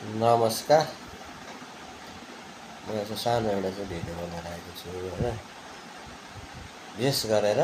नमस्कार। म यसो सानो एउटा चाहिँ भिडियो बनाएर आएको छु होइन। विशेष गरेर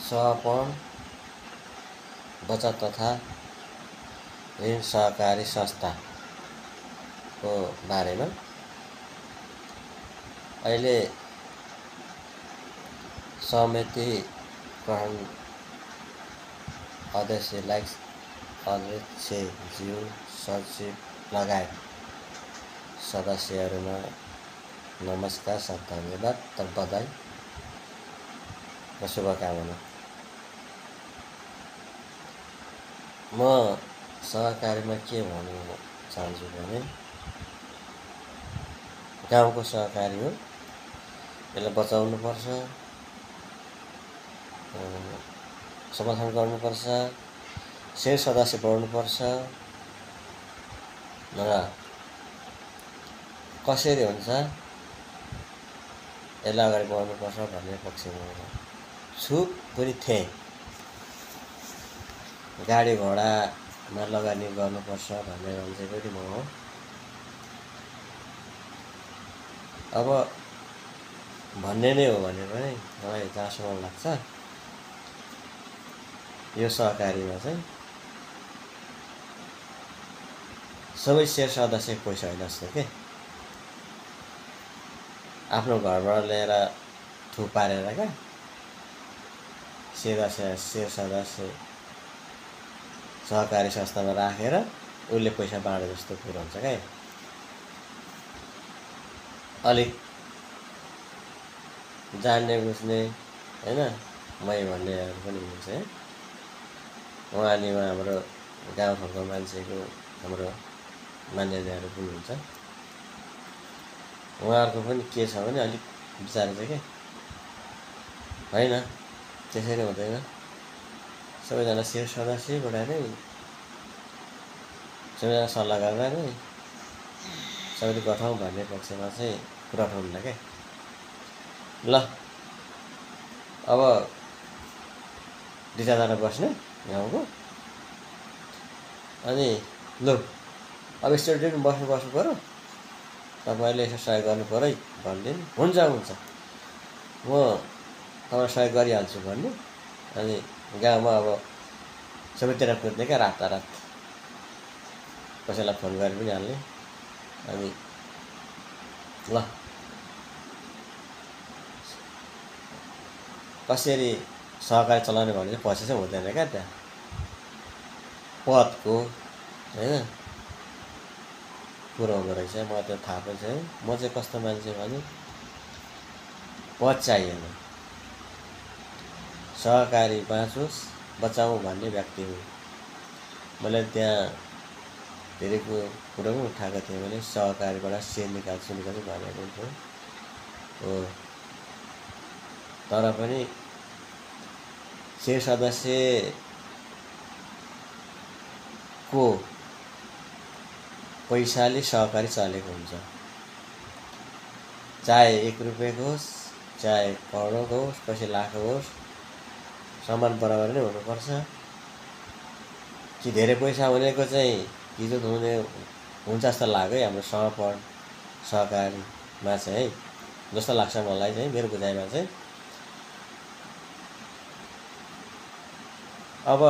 समर्पण बचत तथा ऋण सहकारी संस्थाको बारेमा। अहिले समितिकरण अध्यक्षज्यू सचिव लगायत सदस्यहरूमा नमस्कार, धन्यवाद र बधाई र शुभकामना। म सहकारीमा के भन्न चाहन्छु भने गाउँको सहकारी हो, यसलाई बचाउनुपर्छ, समर्थन गर्नुपर्छ, शेर सदस्य बढ्नुपर्छ र कसरी हुन्छ यसलाई अगाडि बढ्नुपर्छ भन्ने पक्षमा छु पनि थिएँ। गाडी घोडामा लगानी गर्नुपर्छ भन्ने मान्छे पनि म हो। अब भन्ने नै हो भने पनि मलाई जहाँसम्म लाग्छ यो सहकारीमा चाहिँ सबै शेर सदस्य पैसा होइन जस्तो के आफ्नो घरबाट ल्याएर थुपारेर क्या शेर सदस्य सहकारी संस्थामा राखेर उसले पैसा बाँडे जस्तो कुरो हुन्छ क्या। अलिक जान्ने बुझ्ने होइन मै भन्नेहरू पनि हुन्छ है। उहाँले हाम्रो गाउँठाउँको मान्छेको हाम्रो मान्यताहरू पनि हुन्छ। उहाँहरूको पनि के छ भने अलिक विचार चाहिँ के होइन, त्यसरी हुँदैन। सबैजना शेर सदस्यबाट नै सबैजना सल्लाह गरेर नै सबैले गठौँ भन्ने पक्षमा चाहिँ कुरा उठाउनु क्या। ल अब 2-4जना बस्ने गाउँको अनि लु अब स्टुडियोमा बस्नु पऱ्यो, तपाईँले यसो सहयोग गर्नु पऱ्यो है भनिदिनु। हुन्छ म तपाईँलाई सहयोग गरिहाल्छु भन्ने। अनि गाउँमा अब सबैतिर कुद्ने क्या रातारात, कसैलाई फोन गरि पनि हाल्ने। अनि ल कसरी सहकारी चलाउने भने चाहिँ पछि चाहिँ हुँदैन क्या। त्यहाँ पदको होइन कुरो हुँदो रहेछ। म त्यो थाहा पनि छैन। म चाहिँ कस्तो मान्छे भने पद चाहिएन, सहकारी बाँचोस् बचाउँ भन्ने व्यक्ति हुँ। मैले त्यहाँ धेरै कुरो पनि उठाएको थिएँ। मैले सहकारीबाट शेर निकाल्छु भनेको थियो हो, तर पनि शेर सदस्यको पैसाले सहकारी चलेको हुन्छ। चाहे 1 रुपियाँको होस्, चाहे करोडको होस्, कसै लाखको होस्, समान बराबर नै हुनुपर्छ। कि धेरै पैसा हुनेको चाहिँ इज्जत हुने हुन्छ जस्तो लाग्यो हाम्रो समर्पण सहकारीमा चाहिँ है, जस्तो लाग्छ मलाई चाहिँ। मेरो बुझाइमा चाहिँ अब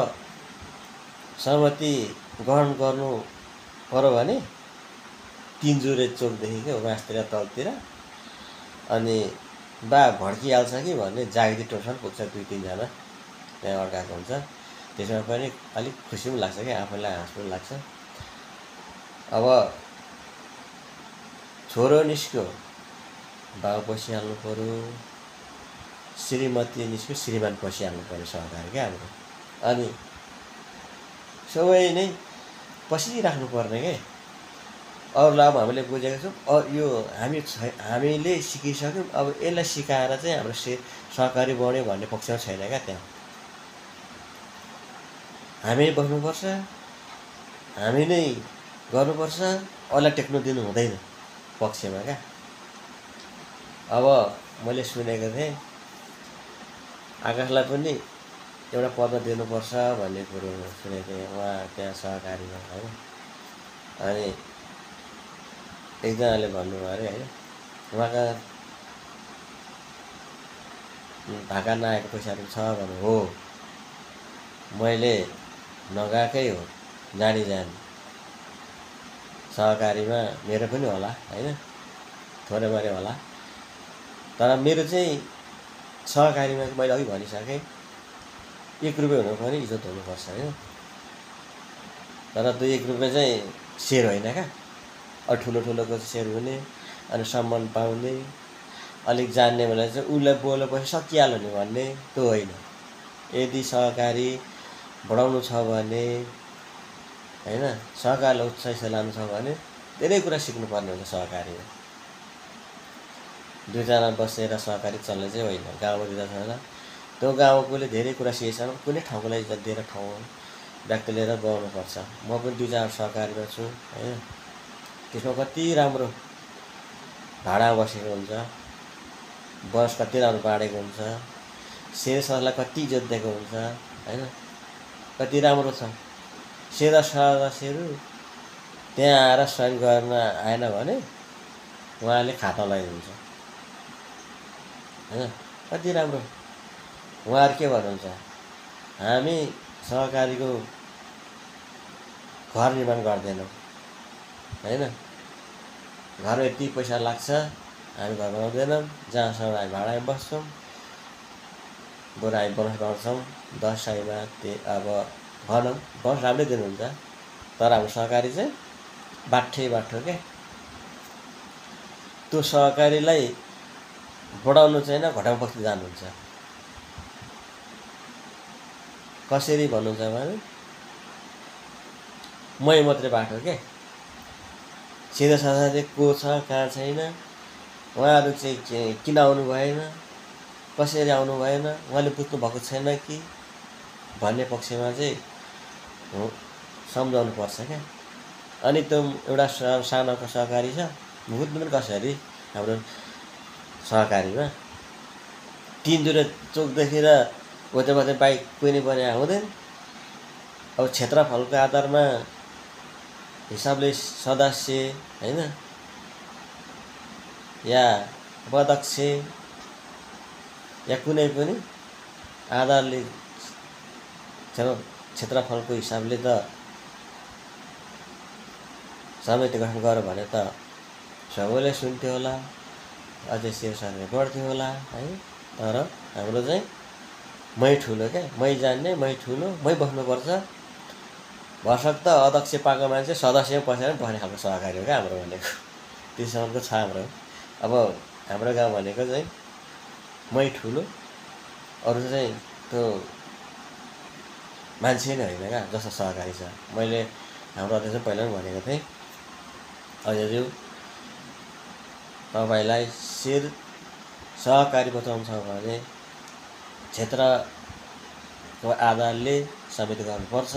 सहमति ग्रहण गर्नु पर्यो भने 3 जुरे चोकदेखि क्या मासतिर तलतिर अनि भड्किहाल्छ कि भन्ने जागती टोलसम्म पुग्छ 2-3जना त्यहाँ अड्काएको हुन्छ। त्यसमा पनि अलिक खुसी पनि लाग्छ क्या, आफूलाई हाँस पनि लाग्छ। अब छोरो निस्क्यो बाउ पसिहाल्नु पऱ्यो, श्रीमती निस्क्यो श्रीमान पसिहाल्नु पऱ्यो सहकारी क्या हाम्रो। अनि सबै नै पसिराख्नु पर्ने के। अरूलाई अब हामीले बुझेको छौँ, यो हामीले सिकिसक्यौँ। अब यसलाई सिकाएर चाहिँ हाम्रो सहकारी बढ्यो भन्ने पक्षमा छैन क्या। त्यहाँ हामी बस्नुपर्छ, हामी नै गर्नुपर्छ, अरूलाई टेक्नु दिनु हुँदैन पक्षमा क्या। अब मैले सुनेको थिएँ आकाशलाई पनि एउटा पद दिनुपर्छ भन्ने कुरो सुनेको थिएँ। उहाँ त्यहाँ सहकारीमा होइन अनि एकजनाले भन्नुभयो अरे होइन, उहाँका भाका नआएको पैसाहरू छ भने हो, मैले नगएकै हो, जानी जानी सहकारीमा मेरो पनि होला होइन, थोरै मरे होला, तर मेरो चाहिँ सहकारीमा मैले अघि भनिसकेँ 1 रुपियाँ हुनु पनि इज्जत हुनुपर्छ होइन। तर त्यो 1 रुपियाँ चाहिँ सेयर होइन क्या, अरू ठुलो ठुलोको सेयर हुने अनि सम्मान पाउने, अलिक जान्ने भनेर चाहिँ उसलाई बोलेपछि सकिहाल्यो नि भन्ने त्यो होइन। यदि सहकारी बढाउनु छ भने होइन, सहकारीलाई उच्च स्थानमा लानु छ भने धेरै कुरा सिक्नुपर्ने हुन्छ सहकारीमा। 2 जना बसेर सहकारी चल्ने चाहिँ होइन। गाउँमा 2 जना छैन, त्यो गाउँकोले धेरै कुरा सिकेछन्, कुनै ठाउँकोलाई इज्जत दिएर ठाउँ व्यक्ति लिएर बनाउनुपर्छ। म पनि 2 जना सहकारीमा छु होइन, त्यसमा कति राम्रो भाडा बसेको हुन्छ, बस कति राम्रो बाँडेको हुन्छ, सेयर सरलाई कति इज्जत दिएको हुन्छ होइन, कति राम्रो छ। सेयर सदस्यहरू त्यहाँ आएर साइन गर्न आएन भने उहाँले खाता लगाइदिन्छ होइन, कति राम्रो। उहाँहरू के भन्नुहुन्छ, हामी सहकारीको घर निर्माण गर्दैनौँ होइन, घरमा यति पैसा लाग्छ, हामी घर बनाउँदैनौँ, जहाँसम्म हामी भाडामा बस्छौँ, बरु हामी बोनस पाउँछौँ दसैँमा। अब भनौँ बोनस राम्रै दिनुहुन्छ, तर हाम्रो सहकारी चाहिँ बाठो क्या। त्यो सहकारीलाई बढाउनु चाहिँ होइन, घटाउनु पछि जानुहुन्छ। कसरी भन्नुहुन्छ भने मै मात्रै बाठो क्या, सिधा साधा चाहिँ को छ कहाँ छैन, उहाँहरू चाहिँ किन आउनु भएन, कसरी आउनु भएन, उहाँले बुझ्नु भएको छैन कि भन्ने पक्षमा चाहिँ सम्झाउनु पर्छ क्या। अनि त्यो एउटा सानोको सहकारी छ, बुझ्नु पनि कसरी हाम्रो सहकारीमा 3 जुरे चोकदेखि र उता बाइक कुनै पनि हुँदैन। अब क्षेत्रफलको आधारमा हिसाबले सदस्य होइन या अध्यक्ष या कुनै पनि आधारले क्षेत्रफलको हिसाबले त समिति गठन गर्यो भने त सबैले सुन्थ्यो होला, अझै शेरसरले बढ्थ्यो होला है। तर हाम्रो चाहिँ मै ठुलो क्या, मै जान्ने, मै ठुलो, मै बस्नुपर्छ। भरसक्दो अध्यक्ष पाएको मान्छे सदस्य पसेर बस्ने खालको सहकारी हो क्या हाम्रो भनेको, त्यसम्मको छ हाम्रो। अब हाम्रो गाउँ भनेको चाहिँ मै ठुलो, अरू चाहिँ त्यो मान्छे नै होइन क्या जस्तो सहकारी छ। मैले हाम्रो अध्यक्ष पहिला पनि भनेको थिएँ, अझै तपाईँलाई सहकारी बचाउनु छ भने क्षेत्रको आधारले समिति गर्नुपर्छ,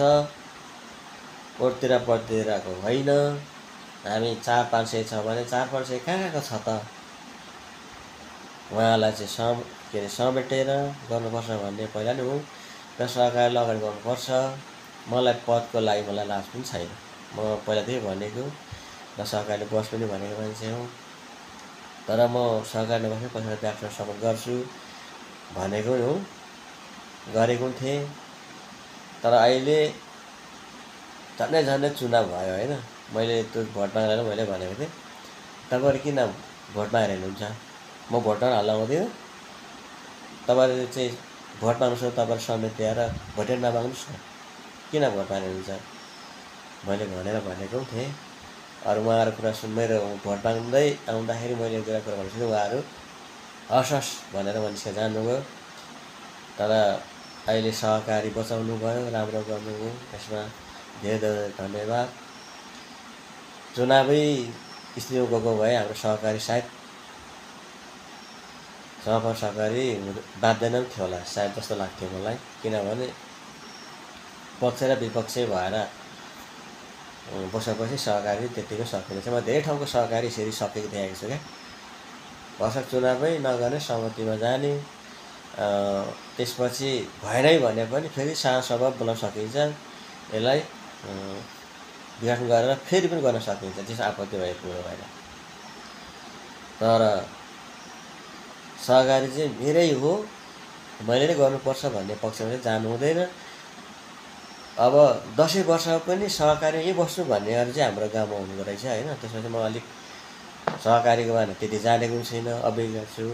प्रतिरको होइन। हामी 400-500 छ भने 400 कहाँको छ त, उहाँलाई चाहिँ समेटेर गर्नुपर्छ भन्ने पहिला नै हो। र सहकारीलाई अगाडि गर्नुपर्छ। मलाई पदको लागि मलाई लाज पनि छैन, म पहिलादेखि भनेको र सहकारीले बस पनि भनेको मान्छे हो। तर म सहकारी नबस्ने पैसा व्यापार सपोर्ट गर्छु भनेको हो, गरेको थिएँ। तर अहिले झन्डै चुनाव भयो होइन, मैले त्यो भोट मागेर मैले भनेको थिएँ, तपाईँहरू किन भोट मागेर हिँड्नुहुन्छ, म भोट माग्न हल्ला गर्दिनँ, तपाईँहरूले चाहिँ भोट माग्नुहोस्, तपाईँहरू समिति आएर भोटै नमाग्नुहोस् न, किन भोट मागेर हिँड्नुहुन्छ मैले भनेर भनेको थिएँ। अरू उहाँहरू कुरा मेरो भोट माग्दै आउँदाखेरि मैले एक दुईवटा कुरा भनेपछि उहाँहरू हस् भनेर मान्छे जानुभयो। तर अहिले सहकारी बचाउनु भयो, राम्रो गर्नुभयो, यसमा धेरै धेरै धन्यवाद। चुनावै स्थितिमा गएको भए हाम्रो सहकारी सायद सहकारी बाँच्दैन पनि थियो होला सायद जस्तो लाग्थ्यो मलाई। किनभने पक्ष र विपक्ष भएर बसेपछि सहकारी त्यतिकै सकिन्छ। म धेरै ठाउँको सहकारी यसरी सकेको देखेको छु क्या। भरसक चुनावै नगर्ने, सहमतिमा जाने, त्यसपछि भएनै भने पनि फेरि सानो सभा बोलाउन सकिन्छ। यसलाई विघटन गरेर फेरि पनि गर्न सकिन्छ, त्यसमा आपत्ति भएको कुरो होइन। तर सहकारी चाहिँ मेरै हो, मैले नै गर्नुपर्छ भन्ने पक्षमा चाहिँ जानु हुँदैन। अब 10 वर्षमा पनि सहकारी यही बस्नु भन्नेहरू चाहिँ हाम्रो गाउँमा हुनुहुँदो रहेछ होइन। त्यसमा चाहिँ म अलिक सहकारीको बारेमा त्यति जानेको पनि छैन, अभिज्ञ छु।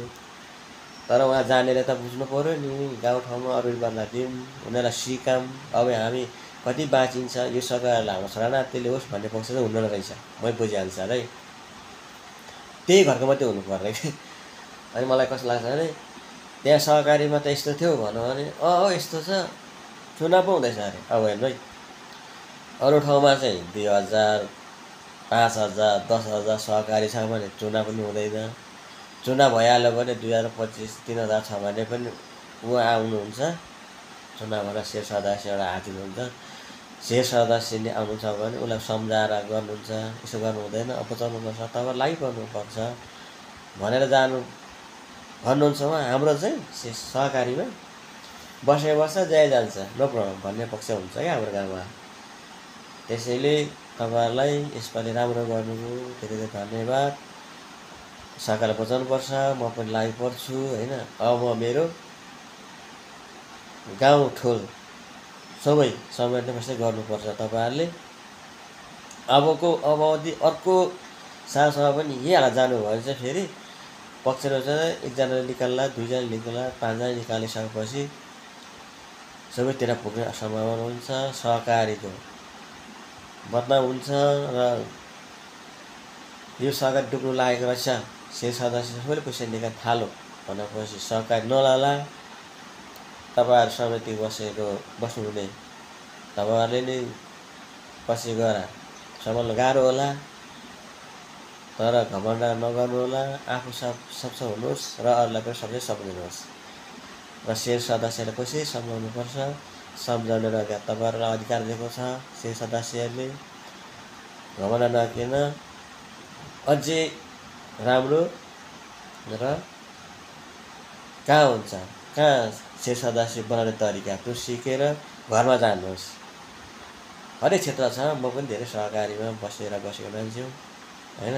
तर उहाँ जानेर त बुझ्नु पऱ्यो नि, गाउँठाउँमा अरू बन्दा दिउँ, उनीहरूलाई सिकाऊँ। अब हामी कति बाँचिन्छ, यो सहकारीलाई हाम्रो शरणार्थीले होस् भन्ने पक्ष चाहिँ हुँदैन रहेछ, मै बुझेअनुसार है। त्यही घरको मात्रै हुनु पर्ने कि। अनि मलाई कस्तो लाग्छ भने त्यहाँ सहकारीमा त यस्तो थियो भनौँ भने यस्तो छ, चुनाव पो हुँदैछ अरे। अब हेर्नु है, अरू ठाउँमा चाहिँ 2000, 5000, 10,000 सहकारी छ भने चुनाव पनि हुँदैन। चुनाव भइहाल्यो भने 2025, 3000 छ भने पनि उहाँ आउनुहुन्छ चुनावबाट, शेर सदस्य एउटा हाजिर हुन्छ। शेर सदस्यले आउनुहुन्छ भने उसलाई सम्झाएर गर्नुहुन्छ, यसो गर्नु हुँदैन, बचाउनुपर्छ, तपाईँ लागि पर्नुपर्छ भनेर जानु भन्नुहुन्छ उहाँ। हाम्रो चाहिँ सहकारीमा बस्छ जय जान्छ, नो प्रब्लम भन्ने पक्ष हुन्छ क्या हाम्रो गाउँमा। त्यसैले तपाईँहरूलाई यसपालि राम्रो गर्नुभयो, धेरै धेरै धन्यवाद। सहकारीलाई बचाउनुपर्छ, म पनि लागि पर्छु होइन। अब म मेरो गाउँ ठुल सबै समेट्ने कसरी गर्नुपर्छ तपाईँहरूले। अबको अवधि अर्को सालसम्म पनि यही हालत जानुभयो भने चाहिँ फेरि पक्षमा चाहिँ एकजनाले निकाल्ला, दुईजना निकाल्ला, 5 जना निकालिसकेपछि सबैतिर पुग्ने सम्भावना हुन्छ। सहकारीको बदनाम हुन्छ र यो सहकारी डुब्नु लागेको रहेछ, शेर सदस्य सबैले पैसा निकाल थालो भनेपछि सहकारी नलाला। तपाईँहरू समिति बस्नुहुने तपाईँहरूले नै पछि गएर सम्हाल्नु गाह्रो होला। तर घमण्ड नगर्नु होला, आफू सक्छ हुनुहोस् र अरूलाई पनि सक्दै सक्दिनुहोस्। र शेर सदस्यले कसरी सम्झाउनुपर्छ, सम्झाउने तपाईँहरूलाई अधिकार दिएको छ। शेर सदस्यहरूले घमण्ड नकिन अझै राम्रो र कहाँ हुन्छ, कहाँ शेर सदस्य बनाउने तरिका त्यो सिकेर घरमा जानुहोस्। हरेक क्षेत्र छ, म पनि धेरै सहकारीमा बसेको मान्छे हो होइन।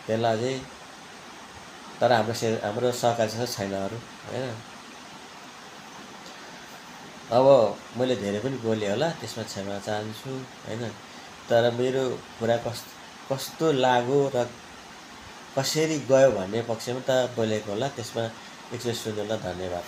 त्यसलाई चाहिँ तर हाम्रो सहकारी छैन अरू होइन। अब मैले धेरै पनि बोलेँ होला, त्यसमा क्षमा चाहन्छु होइन। तर मेरो कुरा कस्तो लाग्यो र कसरी गयो भन्ने पक्षमा त बोलेको होला, त्यसमा एकचोटि सुन्नुलाई धन्यवाद।